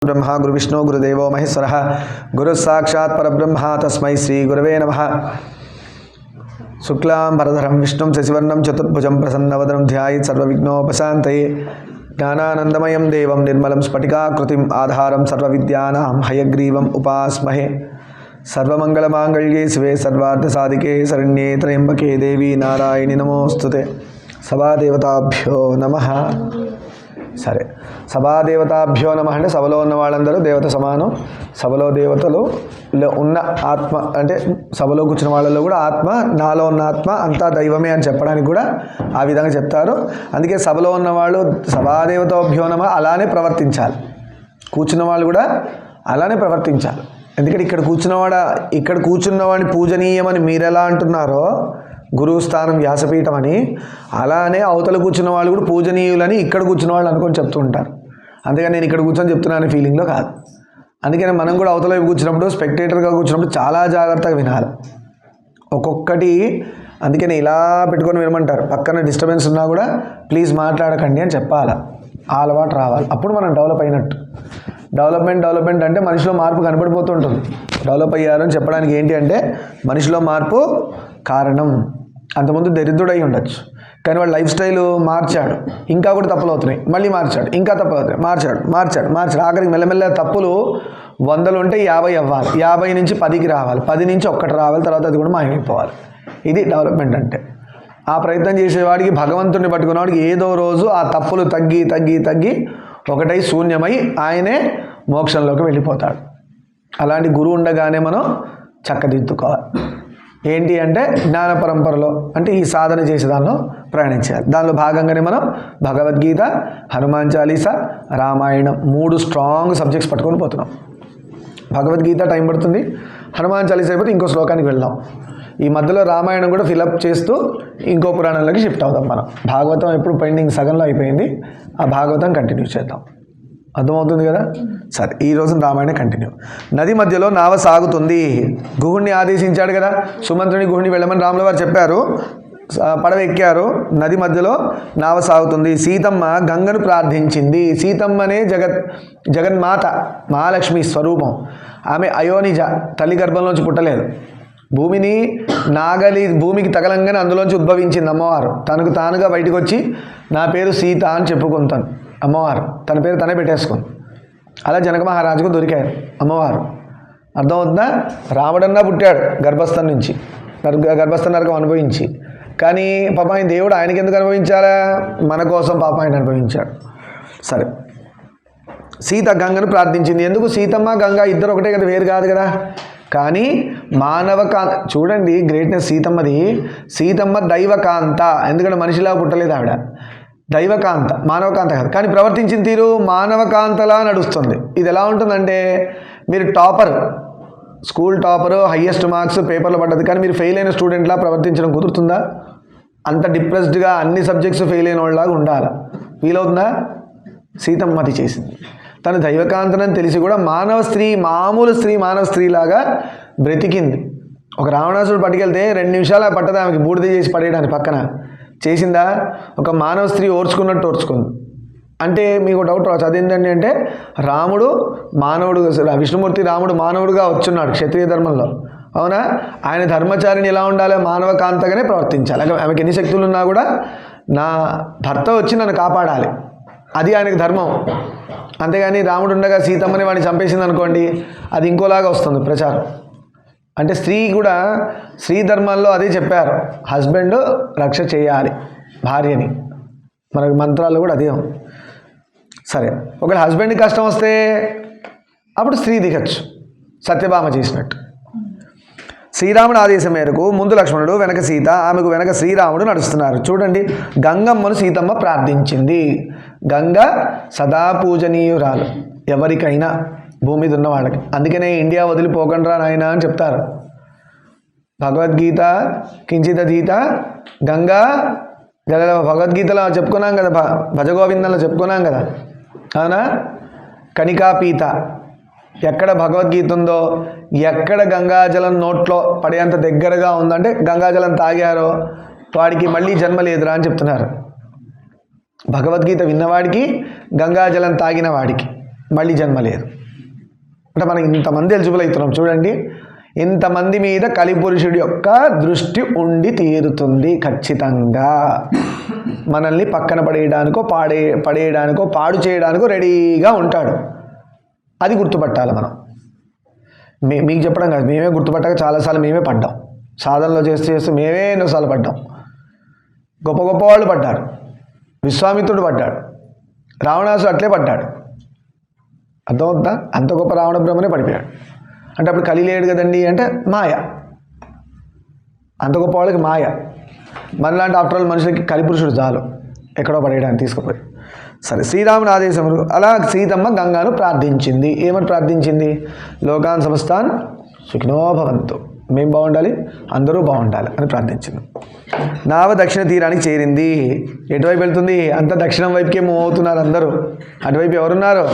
ब्रह्मा गुरु विष्णु गुरुदेवो महेश्वरः गुरु साक्षात् परब्रह्म तस्मै श्री गुरवे नमः। शुक्लां वरदरं विष्णुं शशिवर्णं चतुर्भुजं प्रसन्नवदनं ध्यायेत् सर्वविघ्नोपशान्तये। ज्ञानानन्दमयं देवं निर्मलं स्फटिकाकृतिम् आधारं सर्वविद्यानां हयग्रीवम् उपास्महे। सर्वमङ्गलमाङ्गल्ये शिवे सर्वार्थसाधिके शरण्ये त्र्यम्बके देवी नारायणि नमोस्तुते। సభాదేవతాభ్యో నమః. సరే, సభాదేవతాభ్యో నమః అంటే సభలో ఉన్న వాళ్ళందరూ దేవత సమానం. సభలో దేవతలు ఉన్న ఆత్మ అంటే సభలో కూర్చున్న వాళ్ళలో కూడా ఆత్మ, నాలో ఉన్న ఆత్మ అంతా దైవమే అని చెప్పడానికి కూడా ఆ విధంగా చెప్తారు. అందుకే సభలో ఉన్నవాళ్ళు సభాదేవతాభ్యో నమః అలానే ప్రవర్తించాలి. కూర్చున్న వాళ్ళు కూడా అలానే ప్రవర్తించాలి. ఎందుకంటే ఇక్కడ కూర్చున్నవాడిని పూజనీయమని మీరు ఎలా అంటున్నారో, గురువు స్థానం వ్యాసపీఠం అని, అలానే అవతల కూర్చున్న వాళ్ళు కూడా పూజనీయులని ఇక్కడ కూర్చున్న వాళ్ళు అనుకొని చెప్తూ ఉంటారు. అంతేగాని నేను ఇక్కడ కూర్చొని చెప్తున్నాను ఫీలింగ్లో కాదు. అందుకని మనం కూడా అవతల వైపు కూర్చున్నప్పుడు, స్పెక్టేటర్గా కూర్చున్నప్పుడు చాలా జాగ్రత్తగా వినాలి ఒక్కొక్కటి. అందుకని ఇలా పెట్టుకొని వినమంటారు. పక్కన డిస్టర్బెన్స్ ఉన్నా కూడా ప్లీజ్ మాట్లాడకండి అని చెప్పాలి. ఆ అలవాటు రావాలి. అప్పుడు మనం డెవలప్ అయినట్టు. డెవలప్మెంట్ అంటే మనిషిలో మార్పు కనబడిపోతుంటుంది. డెవలప్ అయ్యారని చెప్పడానికి ఏంటి అంటే మనిషిలో మార్పు కారణం. అంతకుముందు దరిద్రుడై ఉండొచ్చు, కానీ వాడు లైఫ్ స్టైల్ మార్చాడు, ఇంకా కూడా తప్పులు అవుతున్నాయి. మళ్ళీ మార్చాడు, ఇంకా తప్పులు అవుతున్నాయి. మార్చాడు ఆఖరికి మెల్లమెల్ల తప్పులు 100 ఉంటే 50 అవ్వాలి, 50 నుంచి 10కి రావాలి, 10 నుంచి 1 రావాలి, తర్వాత అది కూడా మాయమైపోవాలి. ఇది డెవలప్మెంట్ అంటే. ఆ ప్రయత్నం చేసేవాడికి, భగవంతుడిని పట్టుకున్నవాడికి ఏదో రోజు ఆ తప్పులు తగ్గి ఒకటై శూన్యమై ఆయనే మోక్షంలోకి వెళ్ళిపోతాడు. అలాంటి గురువు ఉండగానే మనం చక్కదిద్దుకోవాలి. ఏంటి అంటే జ్ఞాన పరంపరలో అంటే ఈ సాధన చేసే దానిలో ప్రయాణించాలి. దానిలో భాగంగానే మనం భగవద్గీత, హనుమాన్ చాలీసా, రామాయణం 3 స్ట్రాంగ్ సబ్జెక్ట్స్ పట్టుకొని పోతున్నాం. భగవద్గీత టైం పడుతుంది, హనుమాన్ చాలీసా అయిపోతే ఇంకో శ్లోకానికి వెళ్దాం. ఈ మధ్యలో రామాయణం కూడా ఫిలప్ చేస్తూ ఇంకో పురాణంలోకి షిఫ్ట్ అవుదాం మనం. భాగవతం ఎప్పుడు పెండింగ్ సగంలో అయిపోయింది, ఆ భాగవతం కంటిన్యూ చేద్దాం. అర్థమవుతుంది కదా? సరే, ఈ రోజు రామాయణం కంటిన్యూ. నది మధ్యలో నావ సాగుతుంది. గుహుణ్ణి ఆదేశించాడు కదా, సుమంత్రుని గుహుణ్ణి వెళ్ళమని రాముల వారు చెప్పారు. పడవ ఎక్కారు. నది మధ్యలో నావ సాగుతుంది. సీతమ్మ గంగను ప్రార్థించింది. సీతమ్మనే జగన్మాత, మహాలక్ష్మి స్వరూపం. ఆమె అయోనిజ, తల్లి గర్భంలోంచి పుట్టలేదు. భూమికి తగలంగానే అందులోంచి ఉద్భవించింది అమ్మవారు. తనకు తానుగా బయటకు వచ్చి నా పేరు సీత అని చెప్పుకుంటాను. అమ్మవారు తన పేరు తనే పెట్టేసుకుంది. అలా జనక మహారాజుకు దొరికారు అమ్మవారు. అర్థమవుతుందా? రాముడన్నా పుట్టాడు గర్భస్థం నుంచి, గర్భస్థ నరకం అనుభవించి. కానీ పాప ఆయన దేవుడు ఆయనకి ఎందుకు అనుభవించాలా? మన కోసం పాప ఆయన అనుభవించాడు. సరే, సీత గంగను ప్రార్థించింది. ఎందుకు? సీతమ్మ గంగ ఇద్దరు ఒకటే కదా, వేరు కాదు కదా. కానీ మానవకాంత చూడండి, గ్రేట్నెస్ సీతమ్మది. సీతమ్మ దైవకాంత, ఎందుకంటే మనిషిలా పుట్టలేదు ఆవిడ. దైవకాంత, మానవకాంత కాదు. కానీ ప్రవర్తించిన తీరు మానవకాంతలా నడుస్తుంది. ఇది ఎలా ఉంటుందంటే, మీరు topper, school topper, highest marks పేపర్లో పడ్డది, కానీ మీరు ఫెయిల్ అయిన స్టూడెంట్లా ప్రవర్తించడం కుదురుతుందా? అంత డిప్రెస్డ్గా అన్ని సబ్జెక్ట్స్ ఫెయిల్ అయిన వాళ్ళలాగా ఉండాలి. వీలవుతుందా? సీతమ్మది చేసింది. తను దైవకాంతనని తెలిసి కూడా మానవ స్త్రీలాగా బ్రతికింది. ఒక రావణాసుడు పట్టుకెళ్తే 2 నిమిషాలు పట్టదా ఆమెకి బూడిద చేసి పడేయడానికి పక్కన. చేసిందా? ఒక మానవ స్త్రీ ఓర్చుకున్నట్టు ఓర్చుకుంది. అంటే మీకు డౌట్ రావచ్చు, అదేంటండి అంటే రాముడు మానవుడు, విష్ణుమూర్తి రాముడు మానవుడుగా వచ్చున్నాడు క్షత్రియ ధర్మంలో, అవునా? ఆయన ధర్మచారిని ఎలా ఉండాలి? మానవకాంతగానే ప్రవర్తించాలి. ఆమెకి ఎన్ని శక్తులు ఉన్నా కూడా నా భర్త వచ్చి నన్ను కాపాడాలి, అది ఆయనకు ధర్మం. అంతేగాని రాముడు ఉండగా సీతమ్మని వాడిని చంపేసింది అనుకోండి, అది ఇంకోలాగా వస్తుంది ప్రచారం. అంటే స్త్రీ కూడా, స్త్రీ ధర్మాల్లో అదే చెప్పారు, హస్బెండ్ రక్ష చేయాలి భార్యని. మనకి మంత్రాలు కూడా అదే. సరే, ఒకవేళ హస్బెండ్కి కష్టం వస్తే అప్పుడు స్త్రీ దిగచ్చు, సత్యభామ చేసినట్టు. శ్రీరాముడు ఆదేశం మేరకు ముందు లక్ష్మణుడు, వెనక సీత, ఆమెకు వెనక శ్రీరాముడు నడుస్తున్నారు. చూడండి, గంగమ్మను సీతమ్మ ప్రార్థించింది. గంగ సదా పూజనీయురాలు ఎవరికైనా, భూమి మీద ఉన్న వాళ్ళకి. అందుకనే ఇండియా వదిలిపోకండ్రా నాయన అని చెప్తారు. భగవద్గీత కించిదీత గంగా, భగవద్గీతలో చెప్పుకున్నాం కదా, భజగోవిందంలో చెప్పుకున్నాం కదా, అవునా? కణికాపీత, ఎక్కడ భగవద్గీత ఉందో, ఎక్కడ గంగాజలం నోట్లో పడేంత దగ్గరగా ఉందంటే గంగాజలం తాగారో వాడికి మళ్ళీ జన్మ లేదురా అని చెప్తున్నారు. భగవద్గీత విన్నవాడికి, గంగాజలం తాగిన వాడికి మళ్ళీ జన్మ లేదు. అంటే మనం ఇంతమంది ఎలిజిబుల్ అవుతున్నాం చూడండి. ఇంతమంది మీద కలిపురుషుడి యొక్క దృష్టి ఉండి తీరుతుంది ఖచ్చితంగా. మనల్ని పక్కన పడేయడానికో పడేయడానికో పాడు చేయడానికో రెడీగా ఉంటాడు. అది గుర్తుపట్టాలి మనం. మీకు చెప్పడం కాదు, మేమే గుర్తుపట్టాక చాలాసార్లు మేమే పడ్డాం. సాధనలో చేస్తూ మేమే ఎన్నోసార్లు పడ్డాం. గొప్ప గొప్ప వాళ్ళు పడ్డారు. విశ్వామిత్రుడు పడ్డాడు, రావణాసుడు అట్లే పడ్డాడు. అర్థమవుతుందా? అంత గొప్ప రావణ బ్రహ్మనే పడిపోయాడు. అంటే అప్పుడు కలి లేడు కదండి అంటే మాయ. అంత గొప్ప వాళ్ళకి మాయ. మనలాంటి ఆఫ్టర్ ఆల్ మనుషులకి కలిపురుషుడు చాలు ఎక్కడో పడేయడానికి తీసుకుపోయి. సరే, శ్రీరాముని ఆదేశములు. అలా సీతమ్మ గంగాను ప్రార్థించింది. ఏమని ప్రార్థించింది? లోకాన్ సమస్తాన్ సుఖినో భవంతు, మేము బాగుండాలి, అందరూ బాగుండాలి అని ప్రార్థించింది. నావ దక్షిణ తీరానికి చేరింది. ఎటువైపు వెళ్తుంది? అంత దక్షిణం వైపుకే మూవ్ అవుతున్నారు అందరూ. అటువైపు ఎవరున్నారు?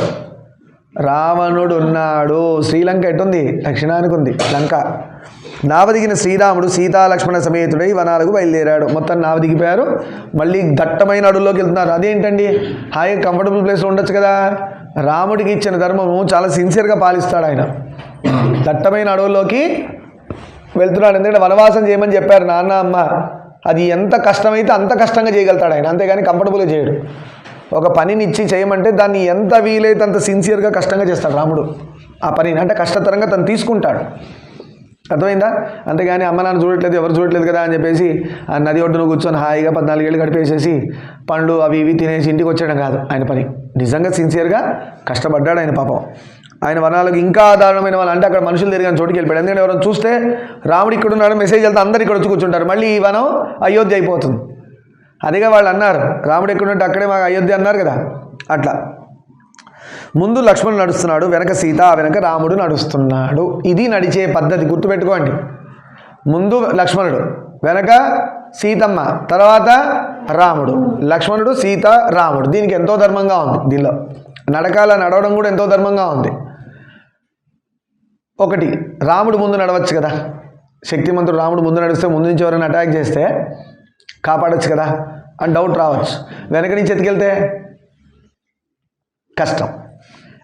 రావణుడు ఉన్నాడు. శ్రీలంక ఎటుంది? దక్షిణానికి ఉంది లంక. నావ దిగిన శ్రీరాముడు సీతాలక్ష్మణ సమేతుడై వనాలకు బయలుదేరాడు. మొత్తం నావ దిగిపోయారు. మళ్ళీ దట్టమైన అడవుల్లోకి వెళ్తున్నారు. అదేంటండి, హాయిగా కంఫర్టబుల్ ప్లేస్లో ఉండొచ్చు కదా. రాముడికి ఇచ్చిన ధర్మము చాలా సిన్సియర్గా పాలిస్తాడు ఆయన. దట్టమైన అడవుల్లోకి వెళ్తున్నాడు. ఎందుకంటే వనవాసం చేయమని చెప్పారు నాన్న అమ్మ. అది ఎంత కష్టమైతే అంత కష్టంగా చేయగలుగుతాడు ఆయన, అంతేగాని కంఫర్టబుల్గా చేయడు. ఒక పనిని ఇచ్చి చేయమంటే దాన్ని ఎంత వీలైతే అంత సిన్సియర్గా కష్టంగా చేస్తాడు రాముడు ఆ పనిని. అంటే కష్టతరంగా తను తీసుకుంటాడు. అర్థమైందా? అంతేగాని అమ్మ నాన్న చూడట్లేదు, ఎవరు చూడట్లేదు కదా అని చెప్పేసి ఆ నది ఒడ్డును కూర్చొని హాయిగా 14 ఏళ్ళు గడిపేసేసి పండ్లు అవి ఇవి తినేసి ఇంటికి వచ్చేయడం కాదు ఆయన పని. నిజంగా సిన్సియర్గా కష్టపడ్డాడు ఆయన పాపం. ఆయన వనాలకు ఇంకా దారుణమైన వాళ్ళు అంటే అక్కడ మనుషులు తిరిగిన చోటుకి వెళ్ళిపోయాడు. ఎందుకంటే ఎవరైనా చూస్తే రాముడు ఇక్కడ ఉన్నాడు మెసేజ్ వెళ్తే అందరు ఇక్కడ వచ్చి కూర్చుంటారు. మళ్ళీ ఈ వనం అయోధ్య అయిపోతుంది. అదిగా వాళ్ళు అన్నారు, రాముడు ఎక్కడుంటే అక్కడే మాకు అయోధ్య అన్నారు కదా. అట్లా ముందు లక్ష్మణుడు నడుస్తున్నాడు, వెనక సీత, వెనక రాముడు నడుస్తున్నాడు. ఇది నడిచే పద్ధతి, గుర్తుపెట్టుకోండి. ముందు లక్ష్మణుడు, వెనక సీతమ్మ, తర్వాత రాముడు. లక్ష్మణుడు, సీత, రాముడు. దీనికి ఎంతో ధర్మంగా ఉంది. దీనిలో నడవడం కూడా ఎంతో ధర్మంగా ఉంది. ఒకటి, రాముడు ముందు నడవచ్చు కదా. శక్తిమంతుడు రాముడు ముందు నడిస్తే ముందు నుంచి ఎవరైనా అటాక్ చేస్తే కాపాడొచ్చు కదా అని డౌట్ రావచ్చు. వెనక నుంచి ఎత్తుకెళ్తే కష్టం.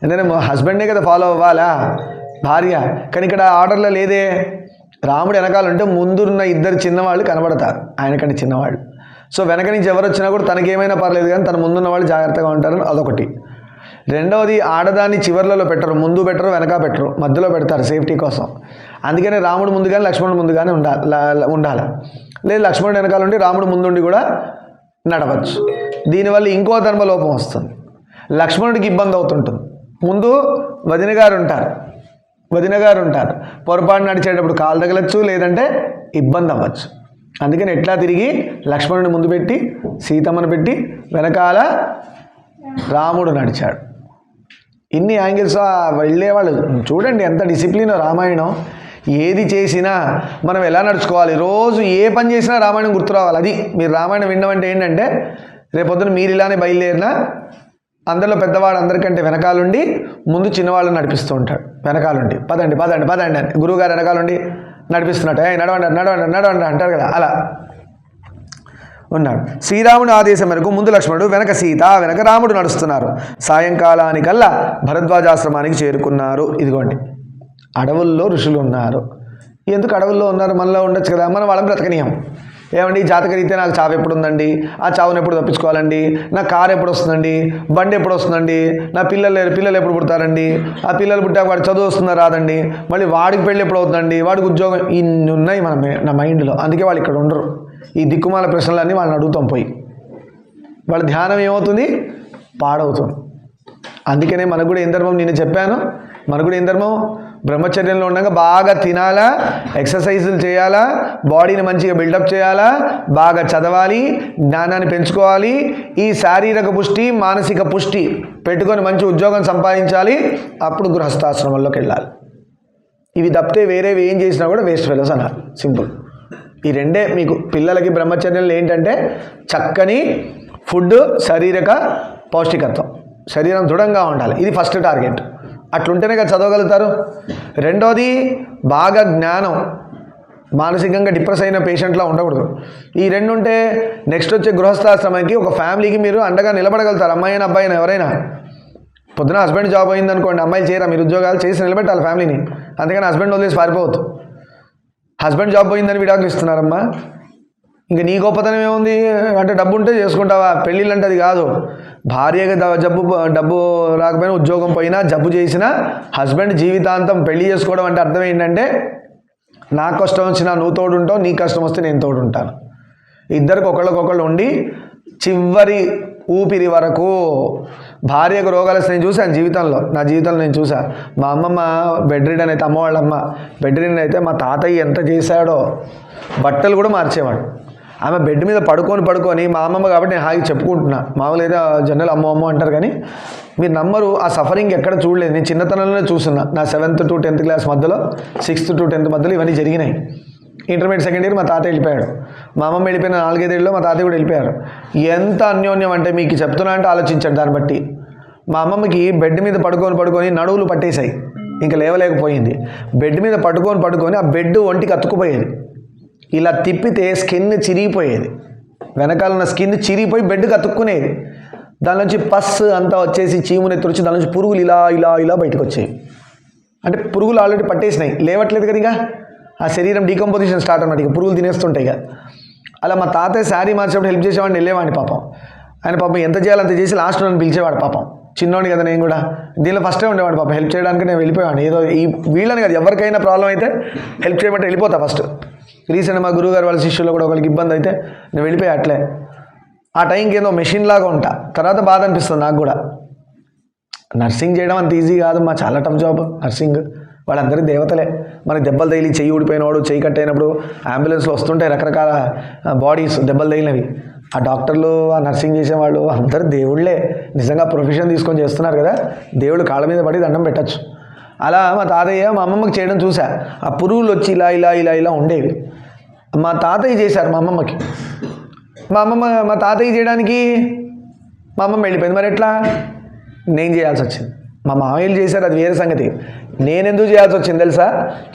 ఎందుకంటే హస్బెండే కదా ఫాలో అవ్వాలా, భార్య. కానీ ఇక్కడ ఆర్డర్లో లేదే. రాముడు వెనకాలంటే ముందున్న ఇద్దరు చిన్నవాళ్ళు కనబడతారు, ఆయనకంటే చిన్నవాళ్ళు. సో వెనక నుంచి ఎవరు వచ్చినా కూడా తనకేమైనా పర్లేదు, కానీ తన ముందున్న వాళ్ళు జాగ్రత్తగా ఉంటారని అదొకటి. రెండవది, ఆడదాన్ని చివర్లలో పెట్టరు, ముందు పెట్టరు, వెనక పెట్టరు, మధ్యలో పెడతారు సేఫ్టీ కోసం. అందుకనే రాముడు ముందుగానే లక్ష్మణుడు ముందుగానే ఉండాలి. లేదు లక్ష్మణుడు వెనకాల ఉండి రాముడు ముందుండి కూడా నడవచ్చు. దీనివల్ల ఇంకో ధర్మలోపం వస్తుంది. లక్ష్మణుడికి ఇబ్బంది అవుతుంటుంది. ముందు వదిన గారు ఉంటారు. పొరపాటు నడిచేటప్పుడు కాలు తగలచ్చు, లేదంటే ఇబ్బంది అవ్వచ్చు. అందుకని ఎట్లా తిరిగి లక్ష్మణుడిని ముందు పెట్టి సీతమ్మను పెట్టి వెనకాల రాముడు నడిచాడు. ఇన్ని యాంగిల్స్ వెళ్ళేవాళ్ళు చూడండి ఎంత డిసిప్లిన్ రామాయణం. ఏది చేసినా మనం ఎలా నడుచుకోవాలి, రోజు ఏ పని చేసినా రామాయణం గుర్తు రావాలి. అది మీరు రామాయణం వినమంటే ఏంటంటే రేపొద్దున మీరు ఇలానే బయలుదేరినా అందరిలో పెద్దవాడు అందరికంటే వెనకాలండి ముందు చిన్నవాళ్ళని నడిపిస్తూ ఉంటాడు. వెనకాలండి పదండి పదండి పదండి అని గురువుగారు వెనకాలండి నడిపిస్తున్నట్టు నడవండి అంటారు కదా, అలా ఉన్నాడు. శ్రీరాముని ఆదేశం మేరకు ముందు లక్ష్మణుడు, వెనక సీత, వెనక రాముడు నడుస్తున్నారు. సాయంకాలానికల్లా భరద్వాజాశ్రమానికి చేరుకున్నారు. ఇదిగోండి అడవుల్లో ఋషులు ఉన్నారు. ఎందుకు అడవుల్లో ఉన్నారు? మనలో ఉండొచ్చు కదా, మనం వాళ్ళని బ్రతకనీయం. ఏమండి జాతకరీతే నాకు చావు ఎప్పుడు ఉందండి, ఆ చావును ఎప్పుడు తప్పించుకోవాలండి, నా కారు ఎప్పుడు వస్తుందండి, బండి ఎప్పుడు వస్తుందండి, నా పిల్లలు ఎప్పుడు పుడతారండి, ఆ పిల్లలు పుట్టాక వాడు చదువు వస్తుందా రాదండి, మళ్ళీ వాడికి పెళ్ళి ఎప్పుడు అవుతుందండి, వాడికి ఉద్యోగం, ఇన్ని ఉన్నాయి నా మైండ్లో. అందుకే వాళ్ళు ఇక్కడ ఉండరు. ఈ దిక్కుమాల ప్రశ్నలన్నీ వాళ్ళని అడుగుతాం పోయి. వాళ్ళ ధ్యానం ఏమవుతుంది? పాడవుతుంది. అందుకనే మనకు కూడా ఏం ధర్మం నేను చెప్పాను. మనకు కూడా ఏం ధర్మం? బ్రహ్మచర్యంలో ఉండగా బాగా తినాలా, ఎక్సర్సైజులు చేయాలా, బాడీని మంచిగా బిల్డప్ చేయాలా, బాగా చదవాలి, జ్ఞానాన్ని పెంచుకోవాలి, ఈ శారీరక పుష్టి మానసిక పుష్టి పెట్టుకొని మంచి ఉద్యోగం సంపాదించాలి, అప్పుడు గృహస్థాశ్రమంలోకి వెళ్ళాలి. ఇవి తప్పితే వేరేవి ఏం చేసినా కూడా వేస్ట్ ఫెలోస్ అన్నారు. సింపుల్. ఈ రెండే మీకు పిల్లలకి బ్రహ్మచర్యంలో ఏంటంటే చక్కని ఫుడ్, శారీరక పౌష్టికత్వం, శరీరం దృఢంగా ఉండాలి. ఇది ఫస్ట్ టార్గెట్. అట్లుంటేనే కదా చదవగలుగుతారు. రెండోది బాగా జ్ఞానం, మానసికంగా డిప్రెస్ అయిన పేషెంట్లా ఉండకూడదు. ఈ రెండు ఉంటే నెక్స్ట్ వచ్చే గృహస్థాశ్రమానికి ఒక ఫ్యామిలీకి మీరు అండగా నిలబడగలుగుతారు. అమ్మాయి అయినా అబ్బాయి అయినా ఎవరైనా. పొద్దున హస్బెండ్ జాబ్ అయింది అనుకోండి, అమ్మాయిలు చేయరా, మీరు ఉద్యోగాలు చేసి నిలబెట్టాలి ఫ్యామిలీని. అందుకని హస్బెండ్ వదిలేసి పారిపోవద్దు. హస్బెండ్ జాబ్ పోయిందని విడాకులు ఇస్తున్నారమ్మా. ఇంక నీ గొప్పతనం ఏముంది అంటే డబ్బు ఉంటే చేసుకుంటావా? పెళ్ళిళ్ళు అంటే అది కాదు. భార్యగా డబ్బు రాకపోయినా, ఉద్యోగం పోయినా, జబ్బు చేసినా హస్బెండ్ జీవితాంతం పెళ్లి చేసుకోవడం అంటే అర్థం ఏంటంటే, నా కష్టం వచ్చినా నువ్వు తోడుంటావు, నీ కష్టం వస్తే నేను తోడుంటాను. ఇద్దరికి ఒకళ్ళకొకళ్ళు ఉండి చివరి ఊపిరి వరకు. భార్యకు రోగాలు వస్తే నేను చూశాను జీవితంలో, నా జీవితంలో నేను చూసా. మా అమ్మమ్మ బెడ్ రిడన్ అయితే, అమ్మ వాళ్ళమ్మ బెడ్ రిడన్ అయితే మా తాతయ్య ఎంత చేశాడో, బట్టలు కూడా మార్చేవాడు. ఆమె బెడ్ మీద పడుకొని మా అమ్మమ్మ కాబట్టి నేను హాయిగా చెప్పుకుంటున్నా. మామూలు అయితే జనరల్ అమ్మ అంటారు, కానీ మీరు నమ్మరు, ఆ సఫరింగ్ ఎక్కడ చూడలేదు. నేను చిన్నతనంలోనే చూస్తున్నా. నా 7th to 10th క్లాస్ మధ్యలో, 6th to 10th మధ్యలో ఇవన్నీ జరిగినాయి. ఇంటర్మీడియట్ సెకండ్ ఇయర్ మా తాత వెళ్ళిపోయాడు. మా అమ్మమ్మ వెళ్ళిపోయిన 4-5 ఏళ్ళలో మా తాతయ్య కూడా వెళ్ళిపోయారు. ఎంత అన్యోన్యం అంటే మీకు చెప్తున్నా అంటే ఆలోచించండి దాన్ని బట్టి. మా అమ్మమ్మకి బెడ్ మీద పడుకొని నడువులు పట్టేశాయి, ఇంకా లేవలేకపోయింది. బెడ్ మీద పడుకొని ఆ బెడ్ ఒంటికి అతుక్కుపోయేది. ఇలా తిప్పితే స్కిన్ చిరిగిపోయేది, వెనకాల ఉన్న స్కిన్ చిరిగిపోయి బెడ్కి అతుక్కునేది. దాని నుంచి పస్ అంతా వచ్చేసి చీమునెత్తి వచ్చి దాని నుంచి పురుగులు ఇలా బయటకు వచ్చాయి. అంటే పురుగులు ఆల్రెడీ పట్టేసినాయి, లేవట్లేదు కదా, ఇక ఆ శరీరం డీకంపోజిషన్ స్టార్ట్ అన్నట్టు, ఇక పురుగులు తినేస్తుంటాయి ఇక. అలా మా తాతయ్య శారీ మార్చేప్పుడు హెల్ప్ చేసేవాడిని, వెళ్ళేవాడిని పాపం. ఆయన పాపం ఎంత చేయాలో అంత చేసి లాస్ట్ నన్ను పిలిచేవాడు పాపం. చిన్నోడిని కదా నేను కూడా, దీనిలో ఫస్టే ఉండేవాడు పాపం. హెల్ప్ చేయడానికి నేను వెళ్ళిపోయాను. ఏదో ఈ వీళ్ళని కదా, ఎవరికైనా ప్రాబ్లం అయితే హెల్ప్ చేయమంటే వెళ్ళిపోతా ఫస్ట్. రీసెంట్ మా గురువుగారు వాళ్ళ శిష్యులు కూడా ఒకరికి ఇబ్బంది అయితే నేను వెళ్ళిపోయా అట్లే. ఆ టైంకి ఏదో మెషిన్ లాగా ఉంటా. తర్వాత బాధ అనిపిస్తుంది నాకు కూడా. నర్సింగ్ చేయడం అంత ఈజీ కాదు, చాలా టఫ్ జాబ్ నర్సింగ్. వాళ్ళందరూ దేవతలే. మనకి దెబ్బలు తగిలి చెయ్యి ఊడిపోయినవాడు, చెయ్యి కట్టయినప్పుడు అంబులెన్స్లో వస్తుంటాయి రకరకాల బాడీస్ దెబ్బలు తగిలినవి. ఆ డాక్టర్లు, ఆ నర్సింగ్ చేసేవాళ్ళు అందరూ దేవుళ్ళే. నిజంగా ప్రొఫెషన్ తీసుకొని చేస్తున్నారు కదా, దేవుళ్ళు కాళ్ళ మీద పడి దండం పెట్టచ్చు. అలా మా తాతయ్య మా అమ్మమ్మకి చేయడం చూసా. ఆ పురుగులు వచ్చి ఇలా ఉండేవి. మా తాతయ్య చేశారు మా అమ్మమ్మకి. మా తాతయ్య చేయడానికి మా అమ్మమ్మ వెళ్ళిపోయింది. మరి ఎట్లా? నేను చేయాల్సి వచ్చింది. మా మామయ్యలు చేశారు, అది వేరే సంగతి. నేనెందుకు చేయాల్సి వచ్చింది తెలుసా?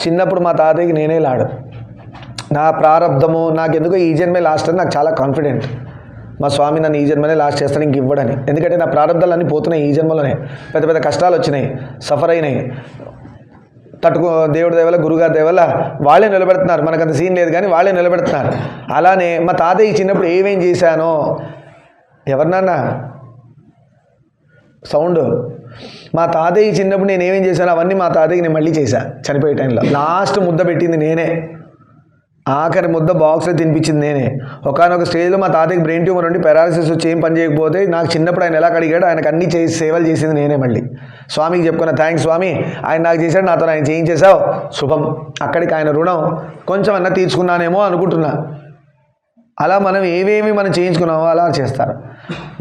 చిన్నప్పుడు మా తాతయ్యకి నేనే లాడు. నా ప్రారంధము నాకెందుకో ఈ జన్మే లాస్ట్ అని నాకు చాలా కాన్ఫిడెంట్. మా స్వామి నన్ను ఈ జన్మనే లాస్ట్ చేస్తాను, ఇంక ఇవ్వడని. ఎందుకంటే నా ప్రారంధాలు అన్నీ పోతున్నాయి ఈ జన్మలోనే. పెద్ద కష్టాలు వచ్చినాయి, సఫర్ అయినాయి. దేవుడి దయవల్ల, గురుగారి దయవల్ల వాళ్ళే నిలబెడుతున్నారు. మనకంత సీన్ లేదు కానీ వాళ్ళే నిలబెడుతున్నారు. అలానే మా తాతయ్య చిన్నప్పుడు ఏమేం చేశానో, ఎవరినన్నా సౌండ్, మా తాతయ్య చిన్నప్పుడు నేను ఏమేం చేశానో అవన్నీ మా తాతయ్యకి నేను మళ్ళీ చేశాను. చనిపోయే టైంలో లాస్ట్ ముద్ద పెట్టింది నేనే, ఆఖరి ముద్ద బాక్స్లో తినిపించింది నేనే. ఒకనొక స్టేజ్లో మా తాతయ్యకి బ్రెయిన్ ట్యూమర్ ఉండి పారాలసిస్ వచ్చి ఏం పని చేయకపోతే నాకు చిన్నప్పుడు ఆయన ఎలా కడిగాడు, ఆయనకు అన్ని సేవలు చేసింది నేనే. మళ్ళీ స్వామికి చెప్పుకున్నా, థ్యాంక్స్ స్వామి, ఆయన నాకు చేశాడు, నాతో ఆయన చేయించేసావు, శుభం. అక్కడికి ఆయన రుణం కొంచెం అన్నా తీర్చుకున్నానేమో అనుకుంటున్నా. అలా మనం ఏవేమి మనం చేయించుకున్నామో అలా చేస్తారు.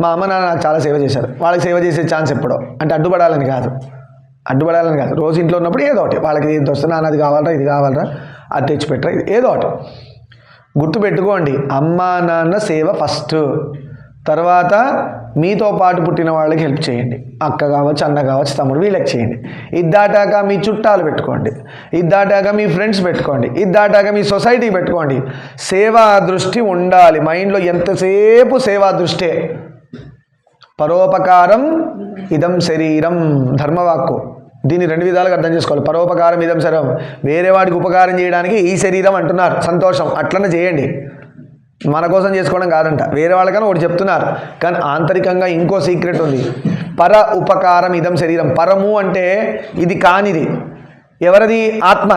మా అమ్మ నాన్న నాకు చాలా సేవ చేశారు. వాళ్ళకి సేవ చేసే ఛాన్స్ ఎప్పుడో, అంటే అడ్డుపడాలని కాదు, రోజు ఇంట్లో ఉన్నప్పుడు ఏదో ఒకటి వాళ్ళకి ఏది వస్తే, నాన్న అది కావాలరా, ఇది కావాలరా, అది తెచ్చిపెట్టరా, ఇది ఏదో ఒకటి గుర్తుపెట్టుకోండి. అమ్మా నాన్న సేవ ఫస్ట్, తర్వాత మీతో పాటు పుట్టిన వాళ్ళకి హెల్ప్ చేయండి. అక్క కావచ్చు, అన్న కావచ్చు, తమ్ముడు, వీళ్ళకి చేయండి. ఇది దాటాక మీ చుట్టాలు పెట్టుకోండి, ఇది దాటాక మీ ఫ్రెండ్స్ పెట్టుకోండి, ఇది దాటాక మీ సొసైటీ పెట్టుకోండి. సేవా దృష్టి ఉండాలి మైండ్లో. ఎంతసేపు సేవా దృష్టే. పరోపకారం ఇదం శరీరం, ధర్మవాక్కు. దీన్ని 2 విధాలుగా అర్థం చేసుకోవాలి. పరోపకారం ఇదం శరీరం, వేరే వాడికి ఉపకారం చేయడానికి ఈ శరీరం అంటున్నారు. సంతోషం, అట్లనే చేయండి. మన కోసం చేసుకోవడం కాదంట, వేరే వాళ్ళకన్నా ఒకటి చెప్తున్నారు. కానీ ఆంతరికంగా ఇంకో సీక్రెట్ ఉంది. పర ఉపకారం ఇదం శరీరం. పరము అంటే ఇది కానిది. ఎవరిది? ఆత్మ.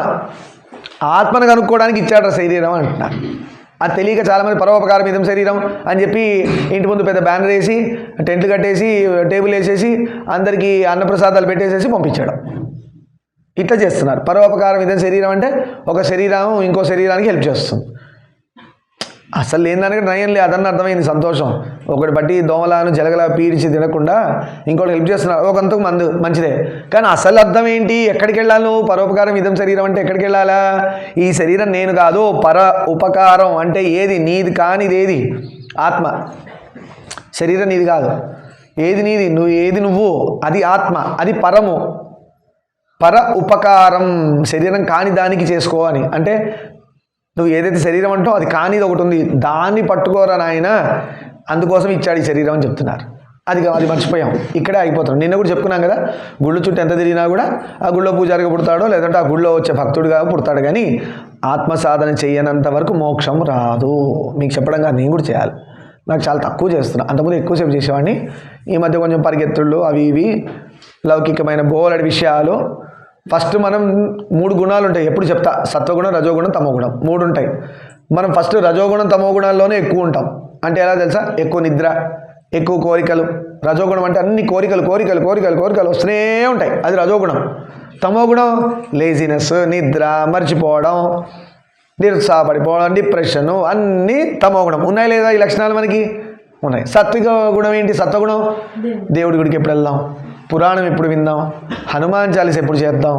ఆత్మను కనుక్కోవడానికి ఇచ్చాడు శరీరం అంటున్నారు. అది తెలియక చాలామంది పరోపకారం ఇదం శరీరం అని చెప్పి ఇంటి ముందు పెద్ద బ్యానర్ వేసి, టెంట్లు కట్టేసి, టేబుల్ వేసేసి, అందరికీ అన్నప్రసాదాలు పెట్టేసేసి పంపించాడు. ఇట్లా చేస్తున్నారు. పరోపకారం ఇదం శరీరం అంటే ఒక శరీరం ఇంకో శరీరానికి హెల్ప్ చేస్తుంది. అసలు ఏందనగా నయం లే, అదన్న అర్థమైంది. సంతోషం. ఒకటి బట్టి దోమలను జలగల పీడిచి తినకుండా ఇంకోటి హెల్ప్ చేస్తున్నారు, ఒకంతకు మంచిదే. కానీ అసలు అర్థం ఏంటి? ఎక్కడికి వెళ్ళాలి నువ్వు? పరోపకారం ఇదం శరీరం అంటే ఎక్కడికి వెళ్ళాలా? ఈ శరీరం నేను కాదు. పర ఉపకారం అంటే ఏది? నీది కానిది ఏది? ఆత్మ. శరీరం నీది కాదు. ఏది నీది? నువ్వు అది ఆత్మ, అది పరము. పర ఉపకారం శరీరం కాని దానికి చేసుకో అని. అంటే నువ్వు ఏదైతే శరీరం అంటో అది కానిది ఒకటి ఉంది, దాన్ని పట్టుకోరా నాయన, అందుకోసం ఇచ్చాడు ఈ శరీరం అని చెప్తున్నారు. అది మర్చిపోయాం, ఇక్కడే అయిపోతున్నాం. నిన్న కూడా చెప్పుకున్నాం కదా, గుళ్ళు చుట్టూ ఎంత తిరిగినా కూడా ఆ గుళ్ళో పూజారిగా పుడతాడో లేదంటే ఆ గుళ్ళో వచ్చే భక్తుడిగా పుడతాడు, కానీ ఆత్మ సాధన చేయనంత వరకు మోక్షం రాదు. మీకు చెప్పడం కాదు, నేను కూడా చేయాలి. నాకు చాలా తక్కువ చేస్తున్నా, అంతకుముందు ఎక్కువసేపు చేసేవాడిని. ఈ మధ్య కొంచెం పరిగెత్తుళ్ళు అవి ఇవి లౌకికమైన బోలెడు విషయాలు. ఫస్ట్ మనం 3 గుణాలు ఉంటాయి, ఎప్పుడు చెప్తా, సత్వగుణం, రజోగుణం, తమోగుణం 3 ఉంటాయి. మనం ఫస్ట్ రజోగుణం తమోగుణాల్లోనే ఎక్కువ ఉంటాం. అంటే ఎలా తెలుసా, ఎక్కువ నిద్ర, ఎక్కువ కోరికలు. రజోగుణం అంటే అన్ని కోరికలు కోరికలు కోరికలు కోరికలు వస్తూనే ఉంటాయి, అది రజోగుణం. తమోగుణం లేజినెస్, నిద్ర, మర్చిపోవడం, నిరుత్సాహపడిపోవడం, డిప్రెషను, అన్నీ తమోగుణం. ఉన్నాయి లేదా ఈ లక్షణాలు మనకి? ఉన్నాయి. సాత్విక గుణం ఏంటి? సత్వగుణం దేవుడి గుడికి ఎప్పుడు వెళ్దాం, పురాణం ఎప్పుడు విందాం, హనుమాన్ చాలీస ఎప్పుడు చేద్దాం,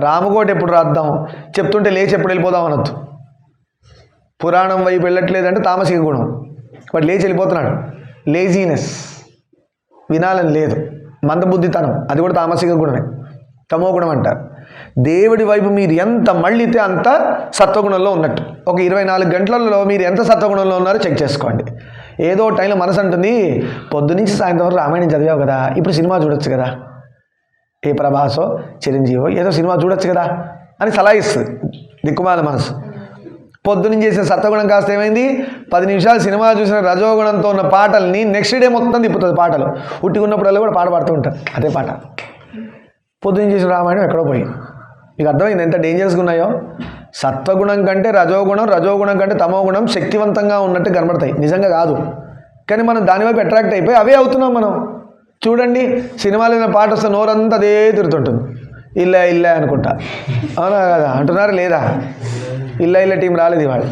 రామకోట ఎప్పుడు రాద్దాం, చెప్తుంటే లేచి ఎప్పుడు వెళ్ళిపోదాం అనొద్దు. పురాణం వైపు వెళ్ళట్లేదంటే తామసిక గుణం, వాడు లేచి వెళ్ళిపోతున్నాడు. లేజీనెస్, వినాలని లేదు, మందబుద్ధితనం, అది కూడా తామసిక గుణమే, తమో గుణం అంటారు. దేవుడి వైపు మీరు ఎంత మళ్ళితే అంత సత్వగుణంలో ఉన్నట్టు. ఒక 24 గంటలలో మీరు ఎంత సత్వగుణంలో ఉన్నారో చెక్ చేసుకోండి. ఏదో టైంలో మనసు అంటుంది, పొద్దునుంచి సాయంత్రం వరకు రామాయణం చదివావు కదా, ఇప్పుడు సినిమా చూడొచ్చు కదా, ఏ ప్రభాసో చిరంజీవో ఏదో సినిమా చూడొచ్చు కదా అని సలహా ఇస్తుంది దిక్కుమాల మనసు. పొద్దున్న చేసిన సత్వగుణం కాస్త ఏమైంది, 10 నిమిషాలు సినిమా చూసిన రజోగుణంతో ఉన్న పాటల్ని నెక్స్ట్ డే మొత్తం తిప్పుతుంది. పాటలు ఉట్టికున్నప్పుడల్లా కూడా పాట పాడుతూ ఉంటారు, అదే పాట. పొద్దున్న చేసిన రామాయణం ఎక్కడో పోయి. మీకు అర్థమైంది ఎంత డేంజరస్గా ఉన్నాయో. సత్వగుణం కంటే రజోగుణం, రజోగుణం కంటే తమోగుణం శక్తివంతంగా ఉన్నట్టు కనబడతాయి, నిజంగా కాదు. కానీ మనం దానివైపు అట్రాక్ట్ అయిపోయి అవే అవుతున్నాం మనం. చూడండి, సినిమాలో ఏదైనా పాట వస్తే నోరంతా అదే తిరుగుతుంటుంది, ఇల్లా ఇల్లా అనుకుంటా. అవునా కదా అంటున్నారు లేదా? ఇల్లా ఇల్లా టీం రాలేదు ఇవాళ,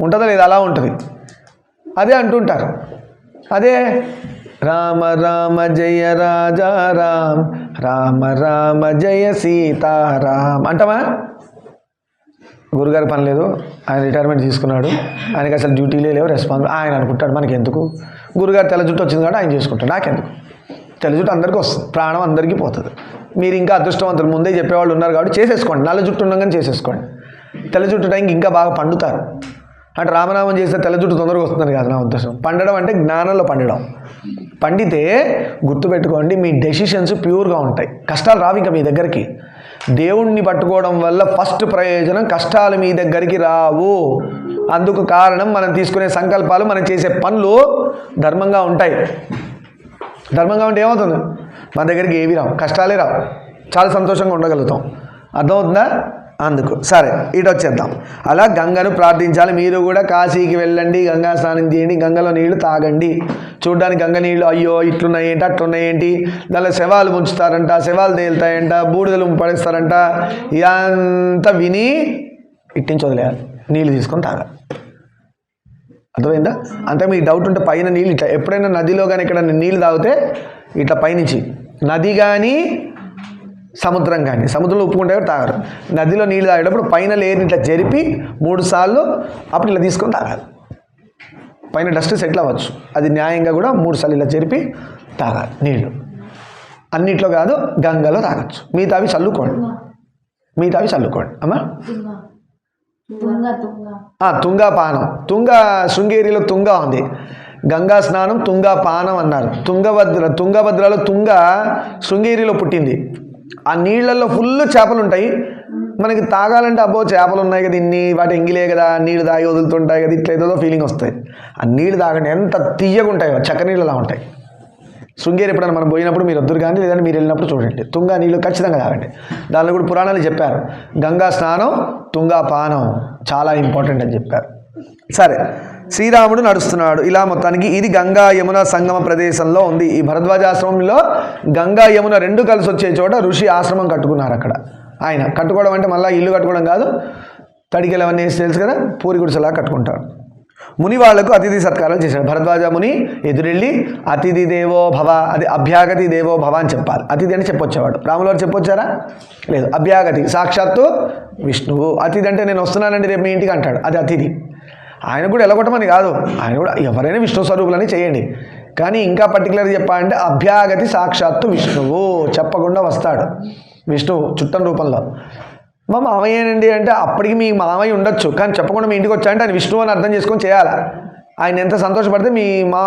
ఉంటుందా లేదా? అలా ఉంటుంది, అదే అంటుంటారు. అదే రామ రామ జయ రాజా రామ్, రామ రామ జయ సీతారాం అంటామా? గురుగారి పని లేదు, ఆయన రిటైర్మెంట్ తీసుకున్నాడు, ఆయనకి అసలు డ్యూటీలే లేవు, రెస్పాన్స్ ఆయన అనుకుంటాడు మనకి ఎందుకు. గురుగారు తెల్ల జుట్టు వచ్చింది కాబట్టి ఆయన చేసుకుంటాడు, నాకెందుకు. తెల్ల జుట్టు అందరికీ వస్తుంది, ప్రాణం అందరికీ పోతుంది. మీరు ఇంకా అదృష్టవంతులు, ముందే చెప్పేవాళ్ళు ఉన్నారు కాబట్టి చేసేసుకోండి. నల్ల జుట్టు ఉండగానే చేసేసుకోండి. తెల్ల జుట్టు టైంకి ఇంకా బాగా పండుతారు. అంటే రామనామం చేస్తే తెల్ల జుట్టు తొందరగా వస్తుందని కాదు నా ఉద్దేశం. పండడం అంటే జ్ఞానంలో పండడం. పండితే గుర్తుపెట్టుకోండి, మీ డెసిషన్స్ ప్యూర్గా ఉంటాయి, కష్టాలు రావు ఇంకా మీ దగ్గరికి. దేవుణ్ణి పట్టుకోవడం వల్ల ఫస్ట్ ప్రయోజనం, కష్టాలు మీ దగ్గరికి రావు. అందుకు కారణం మనం తీసుకునే సంకల్పాలు, మనం చేసే పనులు ధర్మంగా ఉంటాయి. ధర్మంగా ఉంటే ఏమవుతుంది, మన దగ్గరికి ఏవి రావు, కష్టాలే రావు, చాలా సంతోషంగా ఉండగలుగుతాం. అర్థమవుతుందా? అందుకు సరే ఇటు వచ్చేద్దాం. అలా గంగను ప్రార్థించాలి. మీరు కూడా కాశీకి వెళ్ళండి, గంగా స్నానం చేయండి, గంగలో నీళ్లు తాగండి. చూడ్డానికి గంగ నీళ్ళు అయ్యో ఇట్లున్నాయేంటి అట్లున్నాయేంటి, దానిలో శవాలు ముంచుతారంట, శవాలు తేలుతాయంట, బూడిదలు పడేస్తారంట, ఇదంతా విని ఇట్టించి వదిలేయాలి, నీళ్ళు తీసుకొని తాగాలి. అర్థమైందా? అంతే. మీకు డౌట్ ఉంటే పైన నీళ్ళు ఇట్లా, ఎప్పుడైనా నదిలో కానీ ఇక్కడ నీళ్ళు తాగితే ఇట్లా పైనుంచి, నది కానీ సముద్రం కానీ, సముద్రంలో ఉప్పుకుంటే తాగరు, నదిలో నీళ్ళు తాగేటప్పుడు పైన లేని ఇట్లా జరిపి 3 సార్లు అప్పుడు ఇలా తీసుకొని తాగాలి. పైన డస్ట్ సెటిల్ అవ్వచ్చు, అది న్యాయంగా కూడా 3 సార్లు ఇలా జరిపి తాగాలి నీళ్ళు. అన్నిట్లో కాదు, గంగలో తాగొచ్చు. మిగతావి చల్లుకోండి, మిగతావి చల్లుకోండి అమ్మా. తుంగాపానం, శృంగేరిలో తుంగ ఉంది, గంగా స్నానం తుంగాపానం అన్నారు. తుంగభద్రలో తుంగ శృంగేరిలో పుట్టింది. ఆ నీళ్ళల్లో ఫుల్ చేపలు ఉంటాయి. మనకి తాగాలంటే అబ్బో చేపలు ఉన్నాయి కదా, ఇన్ని వాటి ఎంగిలే కదా, నీళ్ళు తాగి వదులుతుంటాయి కదా, ఇట్లా ఏదో ఫీలింగ్ వస్తాయి. ఆ నీళ్ళు తాగండి, ఎంత తీయగా ఉంటాయో, చక్కెర నీళ్ళలా ఉంటాయి. శృంగేరి ఎప్పుడైనా మనం పోయినప్పుడు మీరు వద్దురు కానీ, లేదంటే మీరు వెళ్ళినప్పుడు చూడండి, తుంగా నీళ్ళు ఖచ్చితంగా తాగండి. దానిలో కూడా పురాణాలు చెప్పారు, గంగా స్నానం తుంగాపానం చాలా ఇంపార్టెంట్ అని చెప్పారు. సరే, శ్రీరాముడు నడుస్తున్నాడు ఇలా. మొత్తానికి ఇది గంగా యమున సంగమ ప్రదేశంలో ఉంది. ఈ భరద్వాజాశ్రమంలో గంగా యమున 2 కలిసి వచ్చే చోట ఋషి ఆశ్రమం కట్టుకున్నారు. అక్కడ ఆయన కట్టుకోవడం అంటే మళ్ళీ ఇల్లు కట్టుకోవడం కాదు, తడికెలు అవన్నీ వేసి తెలుసు కదా, పూరి గుడిసెలా కట్టుకుంటారు. ముని వాళ్లకు అతిథి సత్కారాలు చేశాడు. భరద్వాజ ముని ఎదురెళ్ళి అతిథి దేవో భవ, అది అభ్యాగతి దేవో భవ అని చెప్పాలి. అతిథి అని చెప్పొచ్చేవాడు. రాముల వారు చెప్పొచ్చారా? లేదు. అభ్యాగతి సాక్షాత్తు విష్ణువు. అతిథి అంటే నేను వస్తున్నానండి రేపు మీ ఇంటికి అంటాడు, అది అతిథి. ఆయన కూడా ఎలగొట్టమని కాదు, ఆయన కూడా ఎవరైనా విష్ణు స్వరూపులని చేయండి. కానీ ఇంకా పర్టికులర్గా చెప్పాలంటే అభ్యాగతి సాక్షాత్తు విష్ణువు, చెప్పకుండా వస్తాడు విష్ణువు చుట్టం రూపంలో. మా మామయ్యనండి అంటే అప్పటికి మీ మామయ్య ఉండొచ్చు, కానీ చెప్పకుండా మీ ఇంటికి వచ్చాయంటే ఆయన విష్ణువు అని అర్థం చేసుకొని చేయాలి. ఆయన ఎంత సంతోషపడితే మా